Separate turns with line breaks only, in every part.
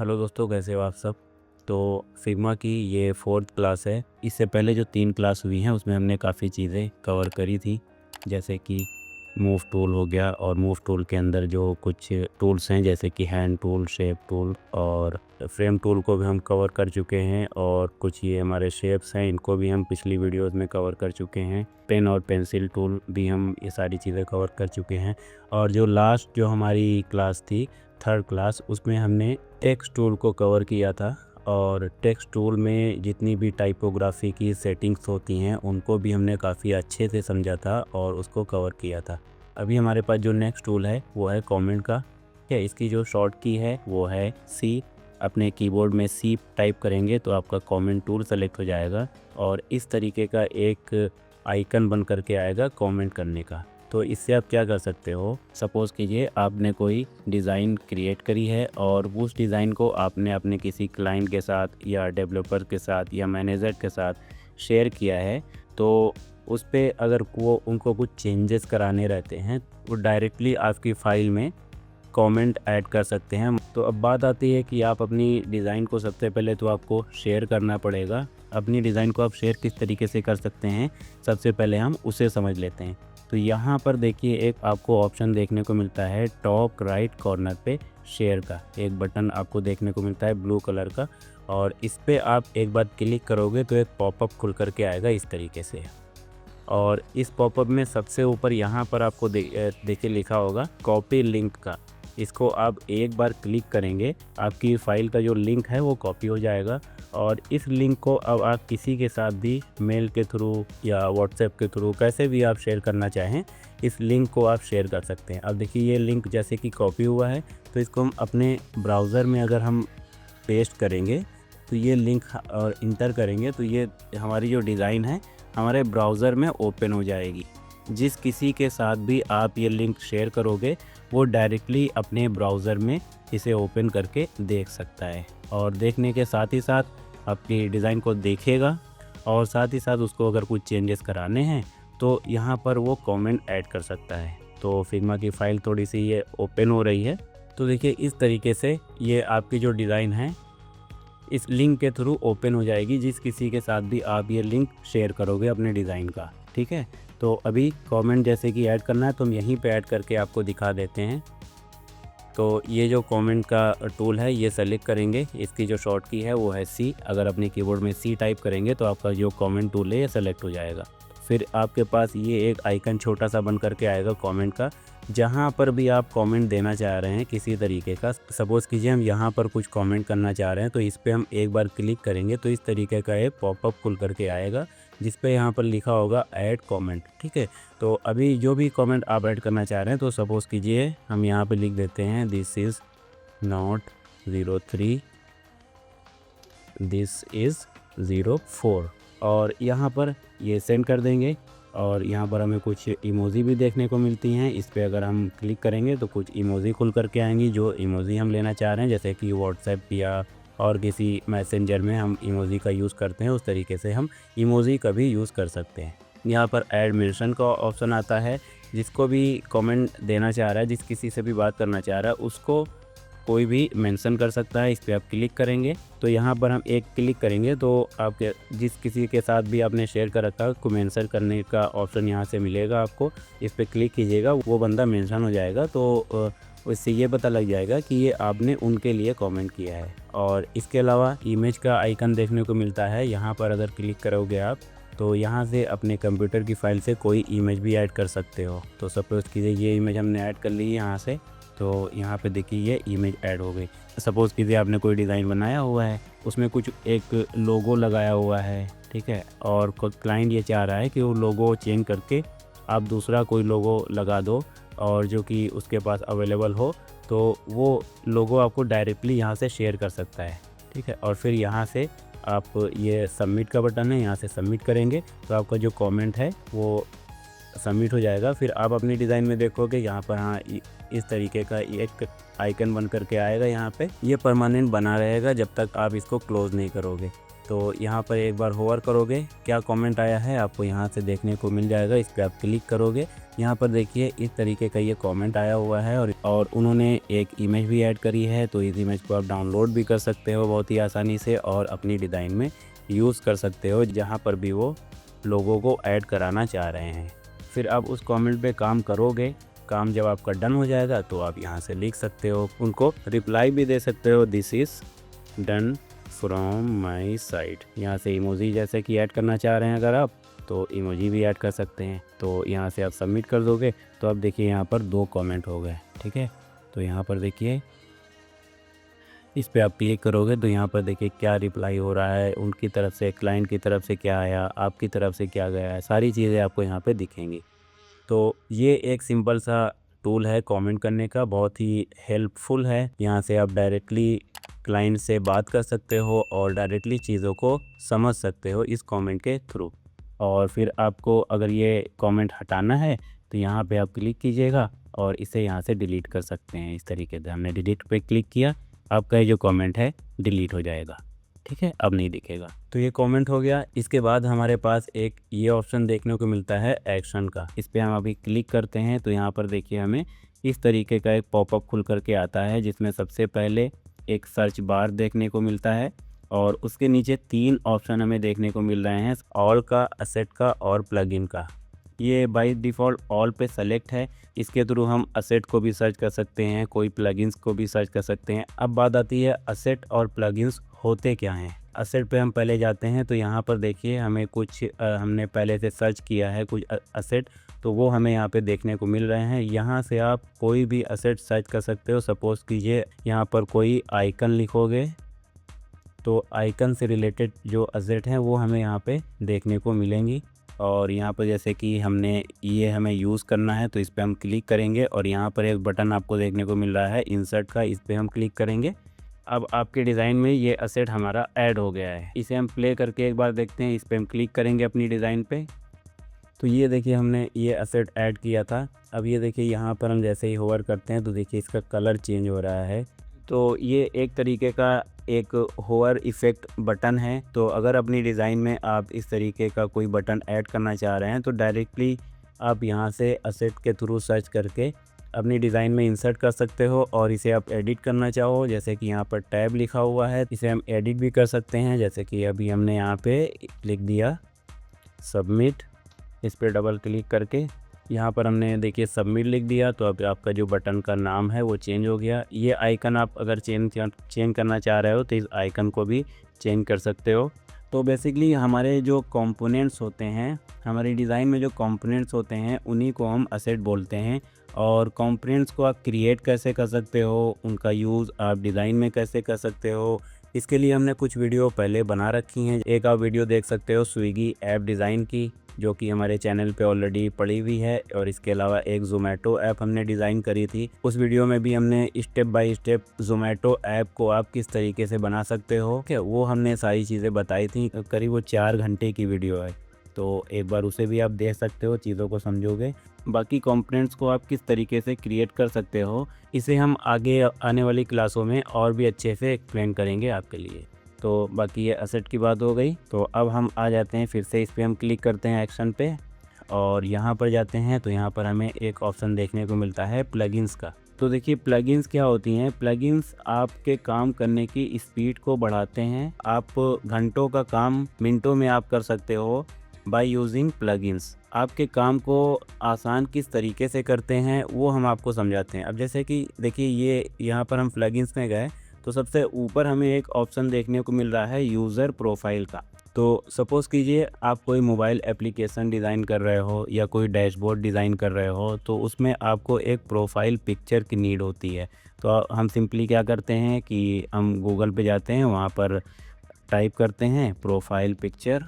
Hello दोस्तों, कैसे हो आप सब। तो फिग्मा की ये 4th क्लास है। इससे पहले जो 3 क्लास हुई हैं उसमें हमने काफ़ी चीज़ें कवर करी थी, जैसे कि मूव टूल हो गया। और मूव टूल के अंदर जो कुछ टूल्स हैं जैसे कि हैंड टूल, शेप टूल और फ्रेम टूल को भी हम कवर कर चुके हैं। और कुछ ये हमारे शेप्स हैं, इनको भी हम पिछली वीडियोस में कवर कर चुके हैं। पेन और पेंसिल टूल भी हम ये सारी चीज़ें कवर कर चुके हैं। और जो लास्ट जो हमारी क्लास थी 3rd क्लास, उसमें हमने टेक्स्ट टूल को कवर किया था। और टेक्स्ट टूल में जितनी भी टाइपोग्राफी की सेटिंग्स होती हैं उनको भी हमने काफ़ी अच्छे से समझा था और उसको कवर किया था। अभी हमारे पास जो नेक्स्ट टूल है वो है कमेंट का। ठीक है, इसकी जो शॉर्ट की है वो है सी। अपने कीबोर्ड में सी टाइप करेंगे तो आपका कमेंट टूल सेलेक्ट हो जाएगा और इस तरीके का एक आइकन बन करके आएगा कमेंट करने का। तो इससे आप क्या कर सकते हो, सपोज़ कीजिए आपने कोई डिज़ाइन क्रिएट करी है और उस डिज़ाइन को आपने अपने किसी क्लाइंट के साथ या डेवलपर के साथ या मैनेजर के साथ शेयर किया है। तो उस पे अगर वो उनको कुछ चेंजेस कराने रहते हैं वो डायरेक्टली आपकी फ़ाइल में कमेंट ऐड कर सकते हैं। तो अब बात आती है कि आप अपनी डिज़ाइन को सबसे पहले तो आपको शेयर करना पड़ेगा। अपनी डिज़ाइन को आप शेयर किस तरीके से कर सकते हैं, सबसे पहले हम उसे समझ लेते हैं। तो यहाँ पर देखिए एक आपको ऑप्शन देखने को मिलता है टॉप राइट कॉर्नर पे शेयर का एक बटन आपको देखने को मिलता है ब्लू कलर का। और इस पे आप एक बार क्लिक करोगे तो एक पॉपअप खुल करके आएगा इस तरीके से। और इस पॉपअप में सबसे ऊपर यहाँ पर आपको देखिए लिखा होगा कॉपी लिंक का। इसको आप एक बार क्लिक करेंगे, आपकी फ़ाइल का जो लिंक है वो कॉपी हो जाएगा। और इस लिंक को अब आप किसी के साथ भी मेल के थ्रू या व्हाट्सएप के थ्रू कैसे भी आप शेयर करना चाहें, इस लिंक को आप शेयर कर सकते हैं। अब देखिए ये लिंक जैसे कि कॉपी हुआ है तो इसको हम अपने ब्राउज़र में अगर हम पेस्ट करेंगे तो ये लिंक और इंटर करेंगे तो ये हमारी जो डिज़ाइन है हमारे ब्राउज़र में ओपन हो जाएगी। जिस किसी के साथ भी आप ये लिंक शेयर करोगे वो डायरेक्टली अपने ब्राउज़र में इसे ओपन करके देख सकता है। और देखने के साथ ही साथ आपकी डिज़ाइन को देखेगा और साथ ही साथ उसको अगर कुछ चेंजेस कराने हैं तो यहाँ पर वो कमेंट ऐड कर सकता है। तो फिग्मा की फ़ाइल थोड़ी सी ये ओपन हो रही है। तो देखिए इस तरीके से ये आपकी जो डिज़ाइन है इस लिंक के थ्रू ओपन हो जाएगी, जिस किसी के साथ भी आप ये लिंक शेयर करोगे अपने डिज़ाइन का। ठीक है, तो अभी कमेंट जैसे कि ऐड करना है तो हम यहीं पे ऐड करके आपको दिखा देते हैं। तो ये जो कमेंट का टूल है ये सेलेक्ट करेंगे, इसकी जो शॉर्ट की है वो है सी। अगर अपने कीबोर्ड में सी टाइप करेंगे तो आपका जो कमेंट टूल है ये सेलेक्ट हो जाएगा। फिर आपके पास ये एक आइकन छोटा सा बन करके आएगा कमेंट का। जहाँ पर भी आप कमेंट देना चाह रहे हैं किसी तरीके का, सपोज़ कीजिए हम यहाँ पर कुछ कमेंट करना चाह रहे हैं तो इस पे हम एक बार क्लिक करेंगे तो इस तरीके का एक पॉपअप खुल करके आएगा जिस पे यहाँ पर लिखा होगा ऐड कमेंट। ठीक है, तो अभी जो भी कमेंट आप ऐड करना चाह रहे हैं तो सपोज़ कीजिए हम यहाँ पे लिख देते हैं this is not 03, this is 04 और यहाँ पर ये सेंड कर देंगे। और यहाँ पर हमें कुछ इमोजी भी देखने को मिलती हैं। इस पे अगर हम क्लिक करेंगे तो कुछ इमोजी खुल करके आएंगी जो इमोजी हम लेना चाह रहे हैं, जैसे कि व्हाट्सएप या और किसी मैसेंजर में हम इमोजी का यूज़ करते हैं उस तरीके से हम इमोजी का भी यूज़ कर सकते हैं। यहाँ पर ऐड मेंशन का ऑप्शन आता है, जिसको भी कमेंट देना चाह रहा है, जिस किसी से भी बात करना चाह रहा है उसको कोई भी मेंशन कर सकता है। इस पर आप क्लिक करेंगे तो यहाँ पर हम एक क्लिक करेंगे तो आपके जिस किसी के साथ भी आपने शेयर कर रखा है उसको मेंशन करने का ऑप्शन यहाँ से मिलेगा आपको। इस पर क्लिक कीजिएगा, वो बंदा मेंशन हो जाएगा तो उससे ये पता लग जाएगा कि ये आपने उनके लिए कमेंट किया है। और इसके अलावा इमेज का आइकन देखने को मिलता है, यहाँ पर अगर क्लिक करोगे आप तो यहाँ से अपने कंप्यूटर की फ़ाइल से कोई इमेज भी ऐड कर सकते हो। तो सपोज़ कीजिए ये इमेज हमने ऐड कर ली यहाँ से, तो यहाँ पे देखिए ये इमेज ऐड हो गई। सपोज़ कीजिए आपने कोई डिज़ाइन बनाया हुआ है, उसमें कुछ एक लोगो लगाया हुआ है, ठीक है, और क्लाइंट ये चाह रहा है कि वो लोगो चेंज करके आप दूसरा कोई लोगो लगा दो और जो कि उसके पास अवेलेबल हो, तो वो लोगो आपको डायरेक्टली यहाँ से शेयर कर सकता है। ठीक है, और फिर यहाँ से आप ये सबमिट का बटन है, यहाँ से सबमिट करेंगे तो आपका जो कमेंट है वो सबमिट हो जाएगा। फिर आप अपनी डिज़ाइन में देखोगे यहाँ पर हाँ इस तरीके का एक आइकन बन करके आएगा। यहाँ पे ये परमानेंट बना रहेगा जब तक आप इसको क्लोज़ नहीं करोगे। तो यहाँ पर एक बार होवर करोगे, क्या कमेंट आया है आपको यहाँ से देखने को मिल जाएगा। इस पर आप क्लिक करोगे, यहाँ पर देखिए इस तरीके का ये कमेंट आया हुआ है और उन्होंने एक इमेज भी ऐड करी है। तो इस इमेज को आप डाउनलोड भी कर सकते हो बहुत ही आसानी से और अपनी डिज़ाइन में यूज़ कर सकते हो जहाँ पर भी वो लोगों को ऐड कराना चाह रहे हैं। फिर आप उस कमेंट पे काम करोगे, काम जब आपका डन हो जाएगा तो आप यहाँ से लिख सकते हो, उनको रिप्लाई भी दे सकते हो, this is done from my side. यहाँ से इमोजी जैसे कि ऐड करना चाह रहे हैं अगर आप, तो इमोजी भी ऐड कर सकते हैं। तो यहाँ से आप सबमिट कर दोगे तो अब देखिए यहाँ पर 2 कमेंट हो गए, ठीक है। तो यहाँ पर देखिए इस पे आप क्लिक करोगे तो यहाँ पर देखिए क्या रिप्लाई हो रहा है, उनकी तरफ से, क्लाइंट की तरफ से क्या आया, आपकी तरफ से क्या गया है, सारी चीज़ें आपको यहाँ पे दिखेंगी। तो ये एक सिंपल सा टूल है कमेंट करने का, बहुत ही हेल्पफुल है। यहाँ से आप डायरेक्टली क्लाइंट से बात कर सकते हो और डायरेक्टली चीज़ों को समझ सकते हो इस कमेंट के थ्रू। और फिर आपको अगर ये कमेंट हटाना है तो यहाँ पे आप क्लिक कीजिएगा और इसे यहाँ से डिलीट कर सकते हैं। इस तरीके से हमने डिलीट पे क्लिक किया, आपका ये जो कमेंट है डिलीट हो जाएगा, ठीक है, अब नहीं दिखेगा। तो ये कमेंट हो गया। इसके बाद हमारे पास एक ये ऑप्शन देखने को मिलता है एक्शन का। इस पर हम अभी क्लिक करते हैं तो यहाँ पर देखिए हमें इस तरीके का एक पॉपअप खुल करके आता है, जिसमें सबसे पहले एक सर्च बार देखने को मिलता है और उसके नीचे 3 ऑप्शन हमें देखने को मिल रहे हैं, ऑल का, असेट का और प्लगइन का। ये बाय डिफ़ॉल्ट ऑल पे सेलेक्ट है, इसके थ्रू हम असेट को भी सर्च कर सकते हैं, कोई प्लगइन्स को भी सर्च कर सकते हैं। अब बात आती है असेट और प्लगइन्स होते क्या हैं। असेट पे हम पहले जाते हैं तो यहाँ पर देखिए हमें कुछ हमने पहले से सर्च किया है कुछ असेट, तो वो हमें यहाँ पे देखने को मिल रहे हैं। यहाँ से आप कोई भी असेट सर्च कर सकते हो। सपोज़ कीजिए यहाँ पर कोई आइकन लिखोगे तो आइकन से रिलेटेड जो असेट हैं वो हमें यहाँ पे देखने को मिलेंगी। और यहाँ पर जैसे कि ये हमें यूज़ करना है तो इस पर हम क्लिक करेंगे और यहाँ पर एक बटन आपको देखने को मिल रहा है इंसर्ट का, इस पर हम क्लिक करेंगे। अब आपके डिज़ाइन में ये असेट हमारा ऐड हो गया है। इसे हम प्ले करके एक बार देखते हैं। इस पर हम क्लिक करेंगे अपनी डिज़ाइन पे, तो ये देखिए हमने ये असेट ऐड किया था। अब ये देखिए यहाँ पर हम जैसे ही होवर करते हैं तो देखिए इसका कलर चेंज हो रहा है। तो ये एक तरीके का एक होवर इफ़ेक्ट बटन है। तो अगर अपनी डिज़ाइन में आप इस तरीके का कोई बटन ऐड करना चाह रहे हैं तो डायरेक्टली आप यहाँ से असेट के थ्रू सर्च करके अपनी डिज़ाइन में इंसर्ट कर सकते हो और इसे आप एडिट करना चाहो, जैसे कि यहाँ पर टैब लिखा हुआ है, इसे हम एडिट भी कर सकते हैं। जैसे कि अभी हमने यहाँ पे लिख दिया सबमिट, इस पर डबल क्लिक करके यहाँ पर हमने देखिए सबमिट लिख दिया। तो अब आपका जो बटन का नाम है वो चेंज हो गया। ये आइकन आप अगर चेंज करना चाह रहे हो तो इस आइकन को भी चेंज कर सकते हो। तो बेसिकली हमारे जो कंपोनेंट्स होते हैं, हमारी डिज़ाइन में जो कंपोनेंट्स होते हैं उन्हीं को हम असेट बोलते हैं। और कंपोनेंट्स को आप क्रिएट कैसे कर सकते हो, उनका यूज़ आप डिज़ाइन में कैसे कर सकते हो, इसके लिए हमने कुछ वीडियो पहले बना रखी हैं। एक आप वीडियो देख सकते हो स्विगी ऐप डिज़ाइन की, जो कि हमारे चैनल पे ऑलरेडी पड़ी हुई है। और इसके अलावा एक ज़ोमैटो ऐप हमने डिज़ाइन करी थी, उस वीडियो में भी हमने step by step Zomato app को आप किस तरीके से बना सकते हो, क्या वो हमने सारी चीज़ें बताई थी। करीब वो 4 घंटे की वीडियो है, तो एक बार उसे भी आप देख सकते हो, चीज़ों को समझोगे। बाकी कंपोनेंट्स को आप किस तरीके से क्रिएट कर सकते हो, इसे हम आगे आने वाली क्लासों में और भी अच्छे से एक्सप्लेन करेंगे आपके लिए। तो बाकी ये असेट की बात हो गई। तो अब हम आ जाते हैं फिर से, इस पर हम क्लिक करते हैं एक्शन पे और यहाँ पर जाते हैं तो यहाँ पर हमें एक ऑप्शन देखने को मिलता है प्लगइन्स का। तो देखिए प्लगइन्स क्या होती हैं। प्लगइन्स आपके काम करने की स्पीड को बढ़ाते हैं। आप घंटों का काम मिनटों में आप कर सकते हो बाय यूजिंग प्लगइन्स। आपके काम को आसान किस तरीके से करते हैं वो हम आपको समझाते हैं। अब जैसे कि देखिए ये यहाँ पर हम प्लगइन्स में गए तो सबसे ऊपर हमें एक ऑप्शन देखने को मिल रहा है यूज़र प्रोफाइल का। तो सपोज़ कीजिए आप कोई मोबाइल एप्लीकेशन डिज़ाइन कर रहे हो या कोई डैशबोर्ड डिज़ाइन कर रहे हो, तो उसमें आपको एक प्रोफाइल पिक्चर की नीड होती है। तो हम सिंपली क्या करते हैं कि हम गूगल पे जाते हैं, वहाँ पर टाइप करते हैं प्रोफाइल पिक्चर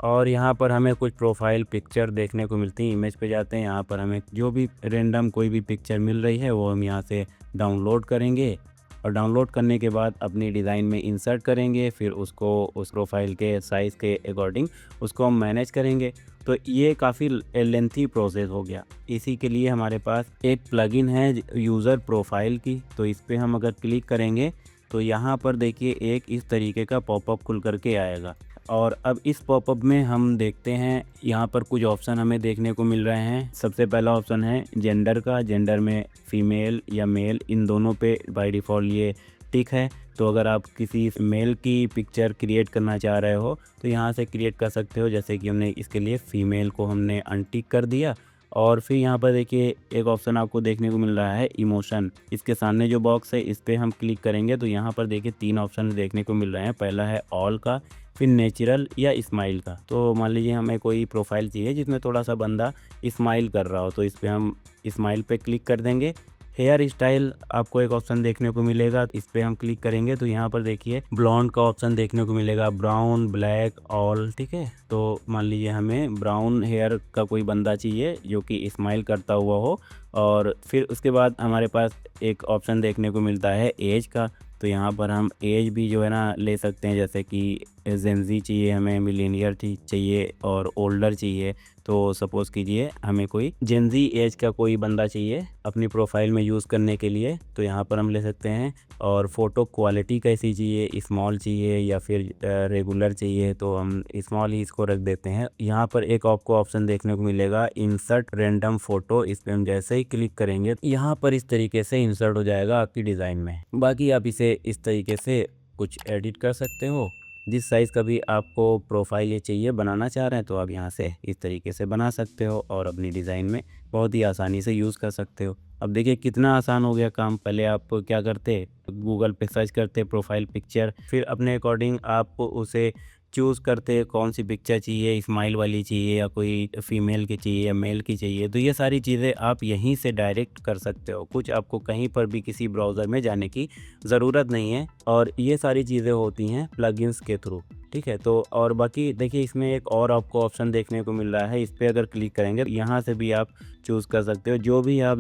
और यहाँ पर हमें कुछ प्रोफाइल पिक्चर देखने को मिलती है। इमेज पे जाते हैं, यहाँ पर हमें जो भी रैंडम कोई भी पिक्चर मिल रही है वो हम यहाँ से डाउनलोड करेंगे और डाउनलोड करने के बाद अपनी डिज़ाइन में इंसर्ट करेंगे। फिर उसको उस प्रोफाइल के साइज़ के अकॉर्डिंग उसको हम मैनेज करेंगे। तो ये काफ़ी लेंथी प्रोसेस हो गया। इसी के लिए हमारे पास एक प्लगइन है यूज़र प्रोफाइल की, तो इस पर हम अगर क्लिक करेंगे तो यहाँ पर देखिए एक इस तरीके का पॉपअप खुल करके आएगा। और अब इस पॉपअप में हम देखते हैं, यहाँ पर कुछ ऑप्शन हमें देखने को मिल रहे हैं। सबसे पहला ऑप्शन है जेंडर का। जेंडर में फीमेल या मेल, इन दोनों पे बाय डिफ़ॉल्ट ये टिक है। तो अगर आप किसी मेल की पिक्चर क्रिएट करना चाह रहे हो तो यहाँ से क्रिएट कर सकते हो। जैसे कि हमने इसके लिए फ़ीमेल को हमने अनटिक कर दिया। और फिर यहाँ पर देखिए एक ऑप्शन आपको देखने को मिल रहा है इमोशन। इसके सामने जो बॉक्स है इस पर हम क्लिक करेंगे तो यहाँ पर देखिए 3 ऑप्शन देखने को मिल रहे हैं। पहला है ऑल का, फिर नेचुरल या स्माइल का। तो मान लीजिए हमें कोई प्रोफाइल चाहिए जिसमें थोड़ा सा बंदा स्माइल कर रहा हो, तो इस पर हम स्माइल पे क्लिक कर देंगे। हेयर स्टाइल आपको एक ऑप्शन देखने को मिलेगा, इस पर हम क्लिक करेंगे तो यहाँ पर देखिए ब्लॉन्ड का ऑप्शन देखने को मिलेगा, ब्राउन, ब्लैक, ऑल। ठीक है, तो मान लीजिए हमें ब्राउन हेयर का कोई बंदा चाहिए जो कि स्माइल करता हुआ हो। और फिर उसके बाद हमारे पास एक ऑप्शन देखने को मिलता है एज का। तो यहाँ पर हम एज भी जो है ना ले सकते हैं, जैसे कि जेनजी चाहिए हमें, मिलेनियर चाहिए और ओल्डर चाहिए। तो सपोज़ कीजिए हमें कोई जेनजी एज का कोई बंदा चाहिए अपनी प्रोफाइल में यूज़ करने के लिए, तो यहाँ पर हम ले सकते हैं। और फ़ोटो क्वालिटी कैसी चाहिए, स्मॉल चाहिए या फिर रेगुलर चाहिए, तो हम स्मॉल ही इसको रख देते हैं। यहाँ पर एक आपको ऑप्शन देखने को मिलेगा इंसर्ट रैंडम फ़ोटो। इस पर हम जैसे ही क्लिक करेंगे यहाँ पर इस तरीके से इंसर्ट हो जाएगा आपकी डिज़ाइन में। बाकी आप इसे इस तरीके से कुछ एडिट कर सकते हो। जिस साइज़ का भी आपको प्रोफाइल ये चाहिए बनाना चाह रहे हैं तो आप यहाँ से इस तरीके से बना सकते हो और अपनी डिज़ाइन में बहुत ही आसानी से यूज़ कर सकते हो। अब देखिए कितना आसान हो गया काम। पहले आप क्या करते, गूगल पे सर्च करते प्रोफाइल पिक्चर, फिर अपने अकॉर्डिंग आप उसे चूज़ करते कौन सी पिक्चर चाहिए, स्माइल वाली चाहिए या कोई फीमेल की चाहिए या मेल की चाहिए। तो ये सारी चीज़ें आप यहीं से डायरेक्ट कर सकते हो। कुछ आपको कहीं पर भी किसी ब्राउज़र में जाने की ज़रूरत नहीं है और ये सारी चीज़ें होती हैं प्लगइन्स के थ्रू। ठीक है, तो और बाकी देखिए इसमें एक और आपको ऑप्शन देखने को मिल रहा है। इस पर अगर क्लिक करेंगे यहाँ से भी आप चूज़ कर सकते हो जो भी आप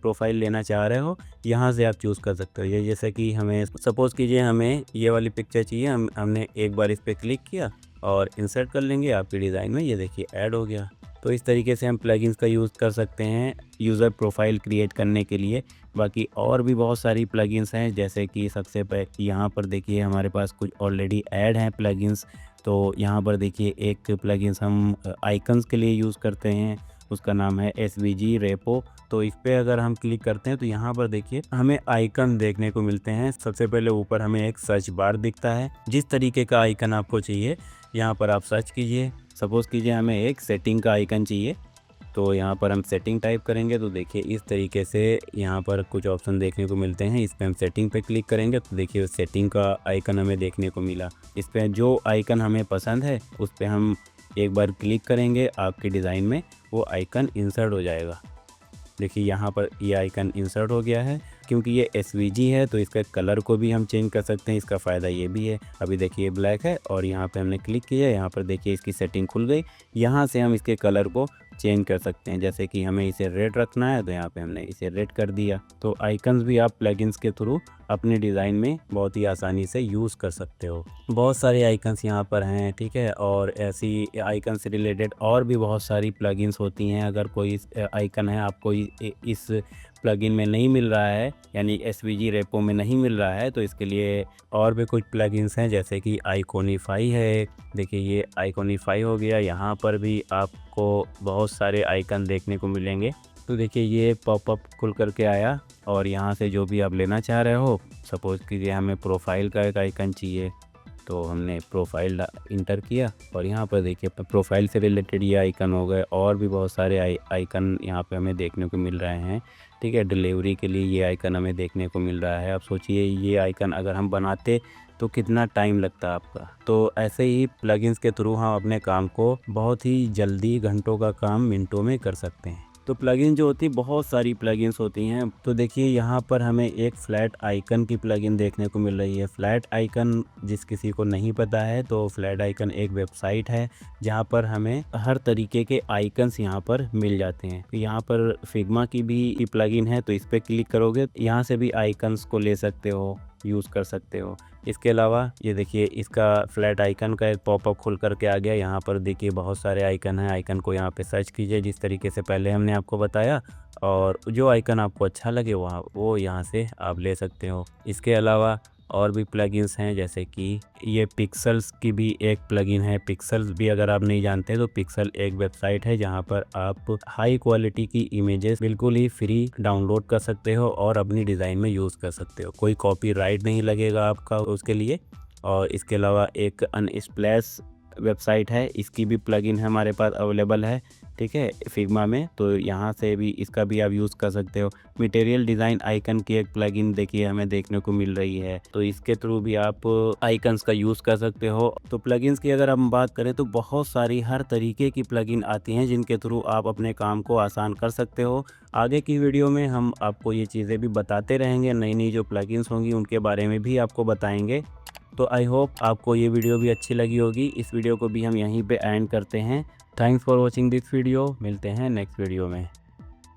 प्रोफाइल लेना चाह रहे हो, यहाँ से आप चूज़ कर सकते हो। ये जैसे कि हमें सपोज़ कीजिए हमें ये वाली पिक्चर चाहिए, हमने एक बार इस पर क्लिक किया और इंसर्ट कर लेंगे आपकी डिज़ाइन में, ये देखिए ऐड हो गया। तो इस तरीके से हम प्लगइन्स का यूज़ कर सकते हैं यूज़र प्रोफाइल क्रिएट करने के लिए। बाकी और भी बहुत सारी प्लगइन्स हैं, जैसे कि सबसे पहले यहाँ पर देखिए हमारे पास कुछ ऑलरेडी ऐड हैं प्लगइन्स। तो यहाँ पर देखिए एक प्लगइन्स हम आइकन्स के लिए यूज़ करते हैं, उसका नाम है SVG रेपो। तो इस पर अगर हम क्लिक करते हैं तो यहाँ पर देखिए हमें आइकन देखने को मिलते हैं। सबसे पहले ऊपर हमें एक सर्च बार दिखता है, जिस तरीके का आइकन आपको चाहिए यहाँ पर आप सर्च कीजिए। सपोज़ कीजिए हमें एक सेटिंग का आइकन चाहिए, तो यहाँ पर हम सेटिंग टाइप करेंगे तो देखिए इस तरीके से यहाँ पर कुछ ऑप्शन देखने को मिलते हैं। इस पर हम सेटिंग पे क्लिक करेंगे तो देखिए सेटिंग का आइकन हमें देखने को मिला। इस पर जो आइकन हमें पसंद है उस पर हम एक बार क्लिक करेंगे, आपकी डिज़ाइन में वो आइकन इंसर्ट हो जाएगा। देखिए यहाँ पर ये आइकन इंसर्ट हो गया है। क्योंकि ये SVG है तो इसका कलर को भी हम चेंज कर सकते हैं। इसका फ़ायदा ये भी है, अभी देखिए ब्लैक है और यहाँ पे हमने क्लिक किया, यहाँ पर देखिए इसकी सेटिंग खुल गई। यहाँ से हम इसके कलर को चेंज कर सकते हैं, जैसे कि हमें इसे रेड रखना है तो यहाँ पे हमने इसे रेड कर दिया। तो आइकन्स भी आप प्लगइन्स के थ्रू अपने डिज़ाइन में बहुत ही आसानी से यूज़ कर सकते हो। बहुत सारे आइकन्स यहाँ पर हैं, ठीक है, और ऐसी आइकन से रिलेटेड और भी बहुत सारी प्लगइन्स होती हैं। अगर कोई आइकन है आपको इस प्लगइन में नहीं मिल रहा है, यानी SVG रेपो में नहीं मिल रहा है, तो इसके लिए और भी कुछ प्लगइन्स हैं, जैसे कि आइकोनिफाई है। देखिए ये आइकोनिफाई हो गया, यहाँ पर भी आपको बहुत सारे आइकन देखने को मिलेंगे। तो देखिए ये पॉपअप खुल करके आया और यहाँ से जो भी आप लेना चाह रहे हो, सपोज़ कीजिए हमें प्रोफाइल का एक आइकन चाहिए तो हमने प्रोफाइल इंटर किया और यहाँ पर देखिए प्रोफाइल से रिलेटेड ये आइकन हो गए। और भी बहुत सारे आइकन यहाँ पे हमें देखने को मिल रहे हैं, ठीक है। डिलीवरी के लिए ये आइकन हमें देखने को मिल रहा है। अब सोचिए ये आइकन अगर हम बनाते तो कितना टाइम लगता आपका। तो ऐसे ही प्लगइन्स के थ्रू हम अपने काम को बहुत ही जल्दी, घंटों का काम मिनटों में कर सकते हैं। तो प्लगइन जो होती है, बहुत सारी प्लगइन्स होती हैं। तो देखिए यहाँ पर हमें एक फ्लैट आइकन की प्लगइन देखने को मिल रही है। फ्लैट आइकन जिस किसी को नहीं पता है तो फ्लैट आइकन एक वेबसाइट है जहाँ पर हमें हर तरीके के आइकन्स यहाँ पर मिल जाते हैं। तो यहाँ पर फिग्मा की भी प्लगइन है, तो इस पर क्लिक करोगे यहाँ से भी आइकन्स को ले सकते हो, यूज़ कर सकते हो। इसके अलावा ये देखिए इसका फ्लैट आइकन का एक पॉपअप खुल करके आ गया। यहाँ पर देखिए बहुत सारे आइकन हैं, आइकन को यहाँ पे सर्च कीजिए जिस तरीके से पहले हमने आपको बताया, और जो आइकन आपको अच्छा लगे वो यहाँ से आप ले सकते हो। इसके अलावा और भी प्लगइन्स हैं, जैसे कि ये पिक्सेल्स की भी एक प्लगइन है। पिक्सेल्स भी अगर आप नहीं जानते तो पिक्सल एक वेबसाइट है जहां पर आप हाई क्वालिटी की इमेजेस बिल्कुल ही फ्री डाउनलोड कर सकते हो और अपनी डिज़ाइन में यूज़ कर सकते हो। कोई कॉपीराइट नहीं लगेगा आपका उसके लिए। और इसके अलावा एक अनस्प्लैश वेबसाइट है, इसकी भी प्लगइन हमारे पास अवेलेबल है, ठीक है, फिग्मा में। तो यहाँ से भी इसका भी आप यूज़ कर सकते हो। मटेरियल डिज़ाइन आइकन की एक प्लगइन देखिए हमें देखने को मिल रही है, तो इसके थ्रू भी आप आइकन्स का यूज़ कर सकते हो। तो प्लगइन्स की अगर हम बात करें तो बहुत सारी हर तरीके की प्लगइन आती हैं जिनके थ्रू आप अपने काम को आसान कर सकते हो। आगे की वीडियो में हम आपको ये चीज़ें भी बताते रहेंगे, नई नई जो प्लगइन्स होंगी उनके बारे में भी आपको बताएंगे। तो आई होप आपको ये वीडियो भी अच्छी लगी होगी। इस वीडियो को भी हम यहीं पे एंड करते हैं। Thanks for watching this video. मिलते हैं नेक्स्ट वीडियो में।